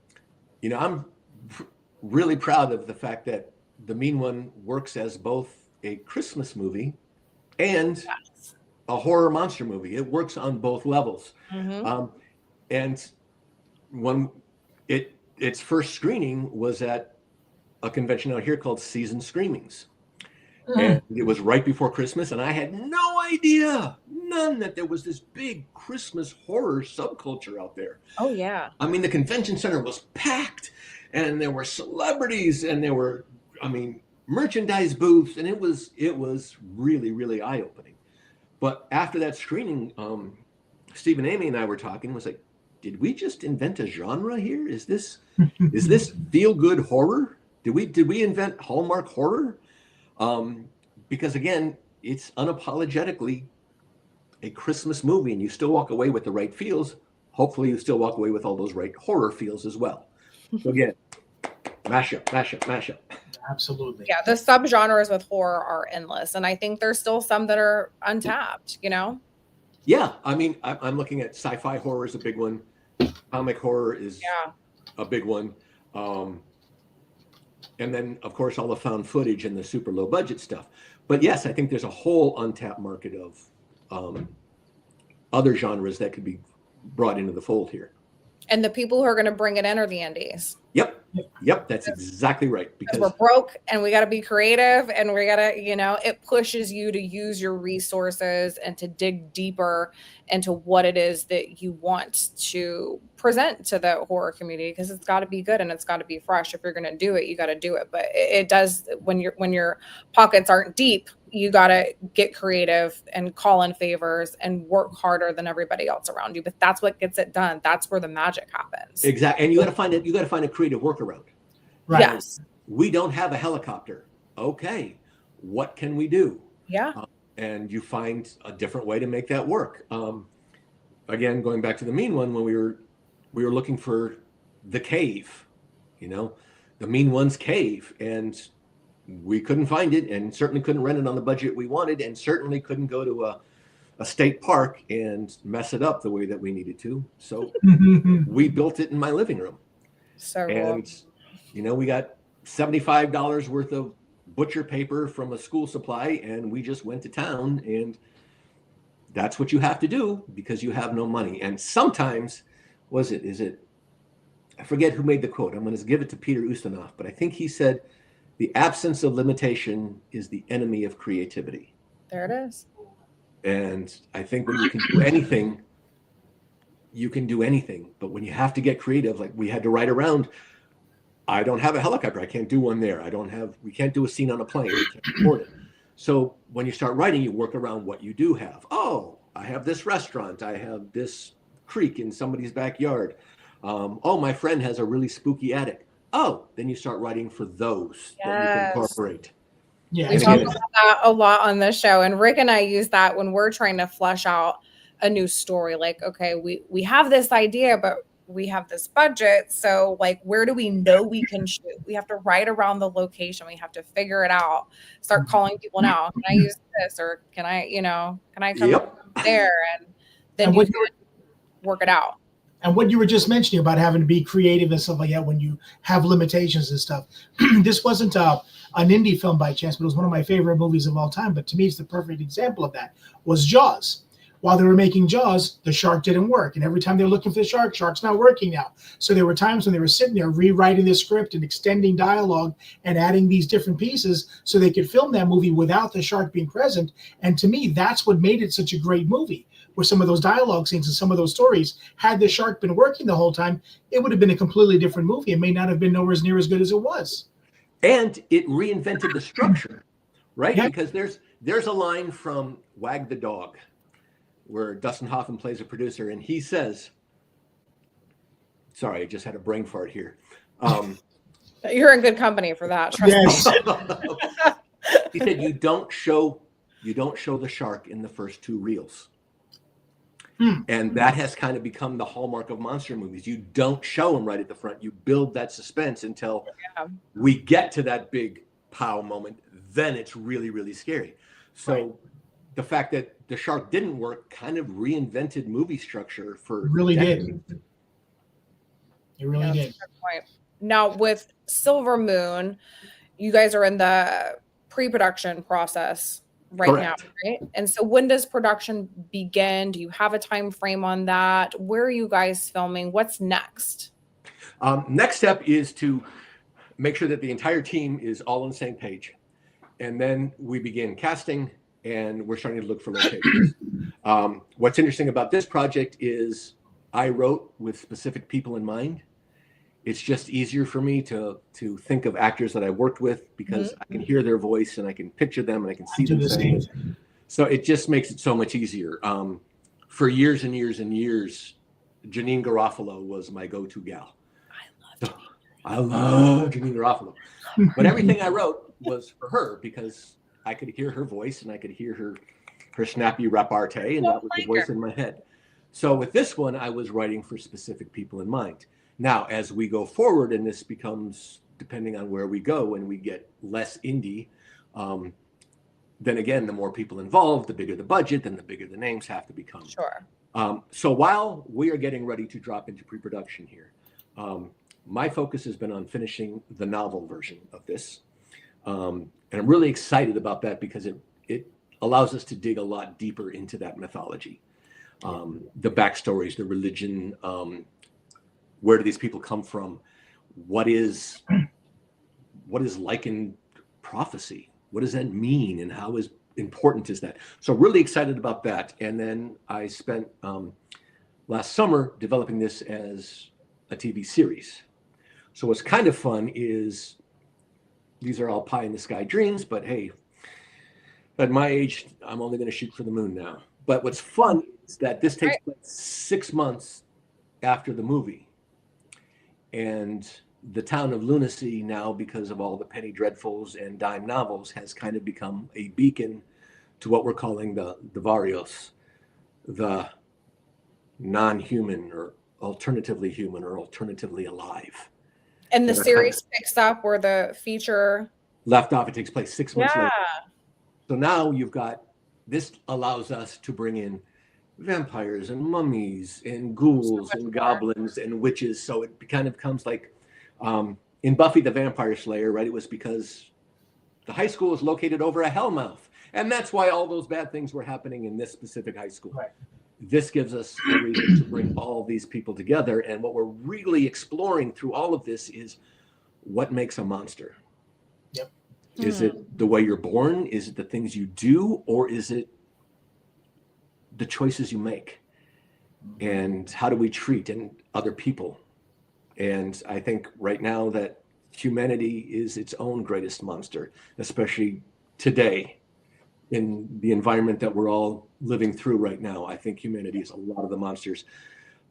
really proud of the fact that The Mean One works as both a Christmas movie and a horror monster movie. It works on both levels. Mm-hmm. And when its first screening was at a convention out here called Season Screamings. Mm-hmm. And it was right before Christmas, and I had no idea, none, that there was this big Christmas horror subculture out there. Oh, yeah. I mean, the convention center was packed, and there were celebrities, and there were, merchandise booths, and it was really, really eye-opening. But after that screening, Steve and Amy and I were talking. Was like, did we just invent a genre here? Is this feel good horror? Did we invent Hallmark horror? Because again, it's unapologetically a Christmas movie, and you still walk away with the right feels. Hopefully, you still walk away with all those right horror feels as well. So again, mash up. Absolutely. Yeah, the subgenres with horror are endless, and I think there's still some that are untapped. Yeah, I'm looking at sci-fi horror is a big one. Comic horror is a big one, and then of course all the found footage and the super low budget stuff. But yes, I think there's a whole untapped market of other genres that could be brought into the fold here. And the people who are going to bring it in are the indies. Yep, that's exactly right. Because we're broke and we got to be creative, and we got to, it pushes you to use your resources and to dig deeper into what it is that you want to present to the horror community, because it's got to be good and it's got to be fresh. If you're going to do it, you got to do it. But it does, when your pockets aren't deep, you got to get creative and call in favors and work harder than everybody else around you. But that's what gets it done. That's where the magic happens. Exactly. And you got to find a creative workaround. Right. Yes. We don't have a helicopter. Okay. What can we do? Yeah. And you find a different way to make that work. Again, going back to The Mean One, when we were looking for the cave, the Mean One's cave, and we couldn't find it, and certainly couldn't rent it on the budget we wanted, and certainly couldn't go to a state park and mess it up the way that we needed to. So we built it in my living room. So And, we got $75 worth of butcher paper from a school supply, and we just went to town, and that's what you have to do because you have no money. And sometimes, I forget who made the quote. I'm going to give it to Peter Ustinov, but I think he said, the absence of limitation is the enemy of creativity. there it is. And I think when you can do anything, you can do anything. But when you have to get creative, like we had to ride around, I don't have a helicopter. I can't do one there. We can't do a scene on a plane. We can't afford it. So when you start writing, you work around what you do have. Oh, I have this restaurant. I have this creek in somebody's backyard. Oh, my friend has a really spooky attic. Oh, then you start writing for those that you can incorporate. Yeah, We talk about that a lot on this show, and Rick and I use that when we're trying to flesh out a new story. Like, okay, we have this idea, but we have this budget. So, like, where do we know we can shoot? We have to write around the location. We have to figure it out. Start calling people now. Can I use this, or can I come there? And then you can work it out. And what you were just mentioning about having to be creative and stuff like that when you have limitations and stuff. This wasn't an indie film by chance, but it was one of my favorite movies of all time. But to me, it's the perfect example of that, was Jaws. While they were making Jaws, the shark didn't work. And every time they were looking for the shark's not working now. So there were times when they were sitting there rewriting the script and extending dialogue and adding these different pieces so they could film that movie without the shark being present. And to me, that's what made it such a great movie. Where some of those dialogue scenes and some of those stories, had the shark been working the whole time, it would have been a completely different movie. It may not have been nowhere near as good as it was. And it reinvented the structure, right? Yeah. Because there's a line from Wag the Dog where Dustin Hoffman plays a producer, and he says, sorry, I just had a brain fart here. You're in good company for that. Trust Yes. He said, you don't show the shark in the first two reels. And that has kind of become the hallmark of monster movies. You don't show them right at the front. You build that suspense until we get to that big pow moment. Then it's really, really scary. So the fact that the shark didn't work kind of reinvented movie structure for decades. It really did. Now with Silver Moon, you guys are in the pre-production process right Correct. now, right? And so when does production begin? Do you have a time frame on that? Where are you guys filming? What's next? Next step is to make sure that the entire team is all on the same page. And then we begin casting, and we're starting to look for locations. What's interesting about this project is I wrote with specific people in mind. It's just easier for me to think of actors that I worked with because I can hear their voice and I can picture them and I can see them saying it. So it just makes it so much easier. For years and years and years, Janine Garofalo was my go-to gal. I love Janine Garofalo. But everything I wrote was for her because I could hear her voice and I could hear her snappy repartee, and that was the voice in my head. So with this one, I was writing for specific people in mind. Now, as we go forward, and this becomes, depending on where we go, and we get less indie, then again, the more people involved, the bigger the budget, then the bigger the names have to become. Sure. So while we are getting ready to drop into pre-production here, my focus has been on finishing the novel version of this. And I'm really excited about that because it allows us to dig a lot deeper into that mythology. The backstories, the religion, where do these people come from? What is Lycan prophecy? What does that mean? And how important is that? So really excited about that. And then I spent last summer developing this as a TV series. So what's kind of fun is these are all pie in the sky dreams, but hey, at my age, I'm only going to shoot for the moon now. But what's fun is that this takes place 6 months after the movie. And the town of Lunacy now, because of all the penny dreadfuls and dime novels, has kind of become a beacon to what we're calling the Varios, the non-human or alternatively human or alternatively alive. And the series picks up where the feature left off. It takes place 6 months Yeah. later. So now this allows us to bring in vampires and mummies and ghouls and goblins and witches. So it kind of becomes like in Buffy the Vampire Slayer, right? It was because the high school is located over a hellmouth. And that's why all those bad things were happening in this specific high school. Right. This gives us a reason to bring all these people together. And what we're really exploring through all of this is what makes a monster. Yep. Is it the way you're born? Is it the things you do? Or is it the choices you make? And how do we treat other people? And I think right now that humanity is its own greatest monster, especially today in the environment that we're all living through right now. I think humanity is a lot of the monsters.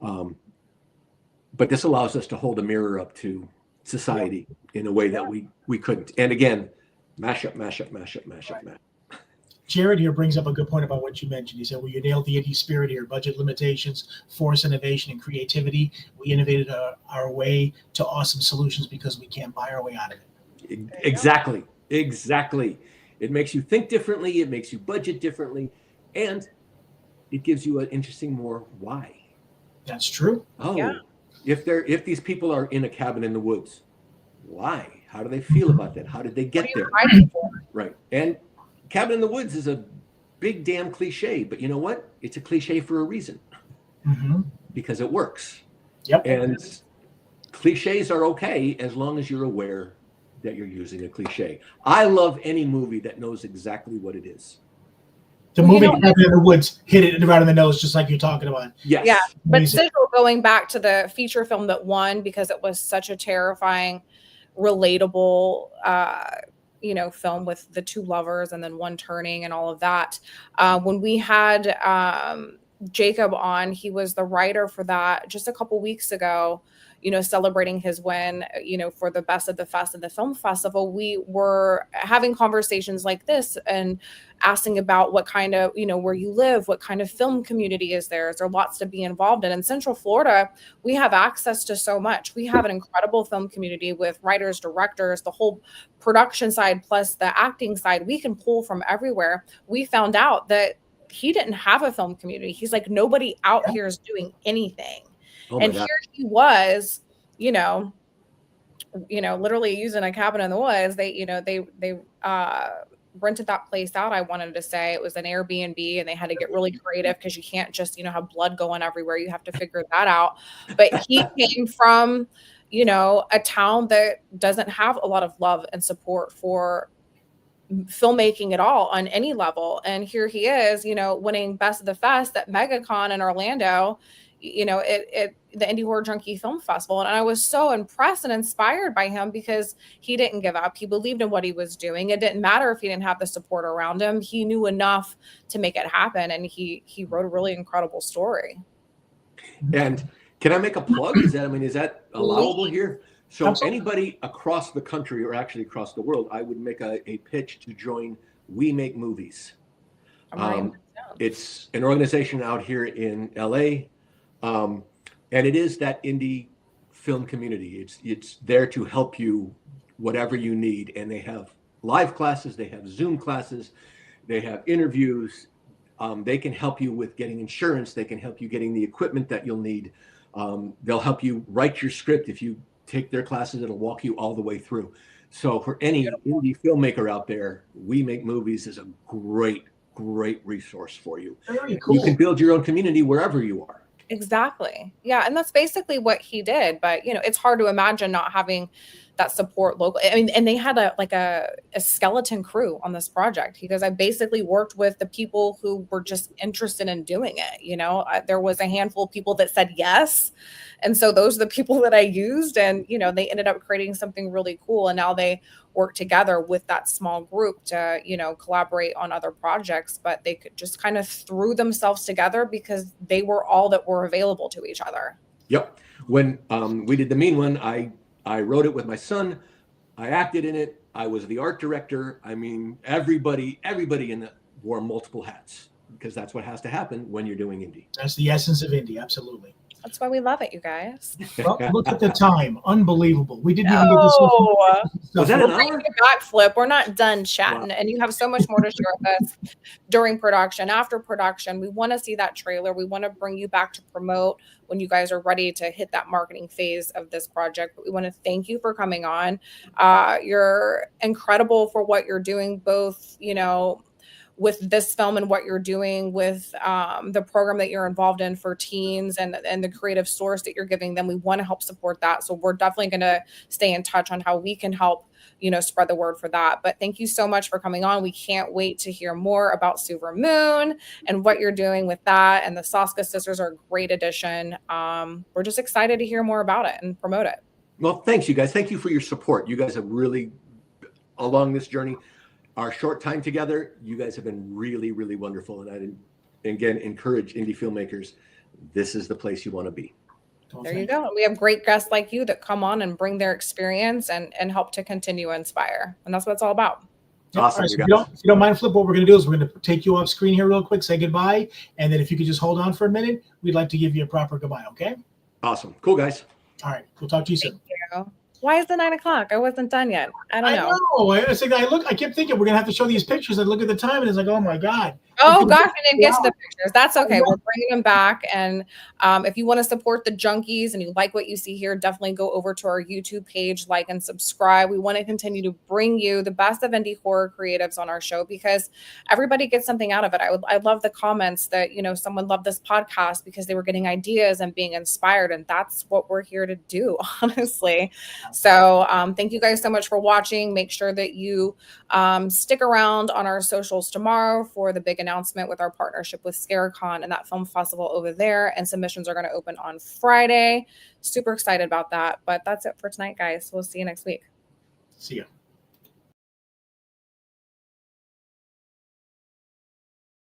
But this allows us to hold a mirror up to society in a way that we couldn't. And again, mash up. Jared here brings up a good point about what you mentioned. He said, well, you nailed the indie spirit here, budget limitations, force innovation and creativity. We innovated our way to awesome solutions because we can't buy our way out of it. Exactly. It makes you think differently. It makes you budget differently. And it gives you an interesting more why. That's true. If these people are in a cabin in the woods, why? How do they feel about that? How did they get there? Right. And cabin in the woods is a big damn cliche, but you know what? It's a cliche for a reason. Because it works. Yep. And cliches are okay as long as you're aware that you're using a cliche. I love any movie that knows exactly what it is. The movie Cabin in the Woods hit it right in the nose, just like you're talking about. Yes. Yeah, but Sigil, going back to the feature film that won because it was such a terrifying, relatable, film with the two lovers and then one turning and all of that. When we had Jacob on, he was the writer for that just a couple weeks ago, celebrating his win, for the Best of the Fest and the film festival. We were having conversations like this and asking about what kind of, where you live, what kind of film community is there? Is there lots to be involved in? In Central Florida, we have access to so much. We have an incredible film community with writers, directors, the whole production side, plus the acting side. We can pull from everywhere. We found out that he didn't have a film community. He's like, nobody out here is doing anything. And here he was, literally using a cabin in the woods. They rented that place out. I wanted to say it was an Airbnb, and they had to get really creative because you can't just, have blood going everywhere. You have to figure that out. But he came from, a town that doesn't have a lot of love and support for filmmaking at all on any level. And here he is, winning Best of the Fest at MegaCon in Orlando, the Indie Horror Junkie Film Festival. And I was so impressed and inspired by him because he didn't give up. He believed in what he was doing. It didn't matter if he didn't have the support around him. He knew enough to make it happen. And he wrote a really incredible story. And can I make a plug? Is that allowable here? So anybody across the country, or actually across the world, I would make a pitch to join We Make Movies. It's an organization out here in LA. And it is that indie film community. It's there to help you whatever you need. And they have live classes, they have Zoom classes, they have interviews. They can help you with getting insurance. They can help you getting the equipment that you'll need. They'll help you write your script. If you take their classes, it'll walk you all the way through. So for any indie filmmaker out there, We Make Movies is a great resource for you. Very cool. You can build your own community wherever you are. Exactly. Yeah. And that's basically what he did. But, it's hard to imagine not having that support locally. I mean, and they had a skeleton crew on this project because I basically worked with the people who were just interested in doing it. There was a handful of people that said yes. And so those are the people that I used, and, they ended up creating something really cool. And now they work together with that small group to, collaborate on other projects, but they could just kind of threw themselves together because they were all that were available to each other. Yep. When we did the Mean One, I wrote it with my son. I acted in it. I was the art director. I mean, everybody in it wore multiple hats because that's what has to happen when you're doing indie. That's the essence of indie. Absolutely. That's why we love it, you guys. Well, look at the time. Unbelievable. We didn't even get this. Oh, Was that an hour? backflip. We're not done chatting, Wow. and you have so much more to share with us during production, after production. We want to see that trailer. We want to bring you back to promote when you guys are ready to hit that marketing phase of this project. But we want to thank you for coming on. You're incredible for what you're doing, both, you know, with this film and what you're doing with the program that you're involved in for teens and the creative source that you're giving them. We want to help support that. So we're definitely going to stay in touch on how we can help, you know, spread the word for that. But thank you so much for coming on. We can't wait to hear more about Silver Moon and what you're doing with that. And the Saska sisters are a great addition. We're just excited to hear more about it and promote it. Well, thanks, you guys. Thank you for your support. You guys have really, along this journey, our short time together, you guys have been really, really wonderful. And I, again, encourage indie filmmakers. This is the place you want to be. There you go. We have great guests like you that come on and bring their experience and help to continue to inspire. And that's what it's all about. Awesome. Right, so if you don't mind, Flip, what we're going to do is we're going to take you off screen here real quick, say goodbye. And then if you could just hold on for a minute, we'd like to give you a proper goodbye, okay? Awesome. Cool, guys. All right. We'll talk to you soon. Thank you. Why is it 9 o'clock? I wasn't done yet. I don't know. I kept thinking we're going to have to show these pictures and look at the time. And it's like, oh, my God. Oh, gosh, I didn't get to the pictures. That's okay. We're bringing them back. And if you want to support the Junkies and you like what you see here, definitely go over to our YouTube page, like and subscribe. We want to continue to bring you the best of indie horror creatives on our show because everybody gets something out of it. I love the comments that, you know, someone loved this podcast because they were getting ideas and being inspired. And that's what we're here to do, honestly. So thank you guys so much for watching. Make sure that you stick around on our socials tomorrow for the big announcement with our partnership with ScareCon and that film festival over there. And submissions are going to open on Friday. Super excited about that. But that's it for tonight, guys. We'll see you next week. See ya.